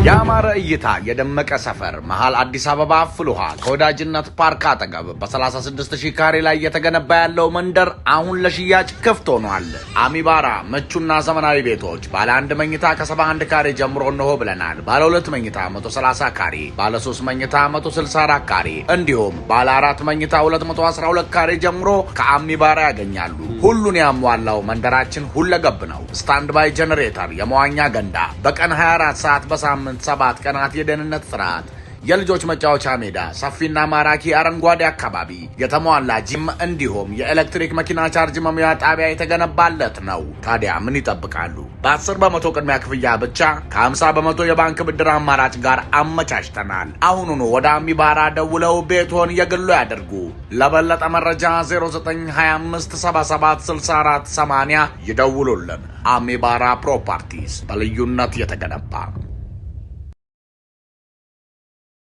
ያማረ እይታ የደመቀ ሰፈር መሃል አዲስ አበባ ፍሉሃ ከወዳጅነት ፓርክ አጠገብ በ36000 ካሬ ላይ የተገነባ ያለው መንደር አሁን ለሽያጭ ክፍት ሆኗል። አሚባራ ምቹና ዘመናዊ ቤቶች ባለ 1 መኝታ ከ71 ካሬ ጀምሮ ነው ብለናል። ባለ 2 መኝታ 130 ካሬ፣ ባለ 3 መኝታ 164 ካሬ እንዲሁም ባለ 4 መኝታ 212 ካሬ ጀምሮ ከአሚባራ ያገኛሉ። ሁሉን ያሟላው መንደራችን ሁለገብ ነው። ስታንድ ባይ ጀነሬተር፣ የመዋኛ ገንዳ፣ በቀን 24 ሰዓት በሳምንት 7 ቀናት የደህንነት ስርዓት፣ የልጆች መጫወቻ ሜዳ፣ ሰፊና ማራኪ አረንጓዴ አካባቢ፣ የተሟላ ጂም እንዲሁም የኤሌክትሪክ መኪና ቻርጅ መሙያ ጣቢያ የተገነባለት ነው። ታዲያ ምን ይጠብቃሉ? በ10 በመቶ ቅድሚያ ክፍያ ብቻ ከ50 በመቶ የባንክ ብድር አማራጭ ጋር አመቻችተናል። አሁኑኑ ወደ አሚባራ ደውለው ቤቶን የግሉ ያድርጉ። ለበለጠ መረጃ 0925776480 ይደውሉልን። አሚባራ ፕሮፐርቲስ በልዩነት የተገነባ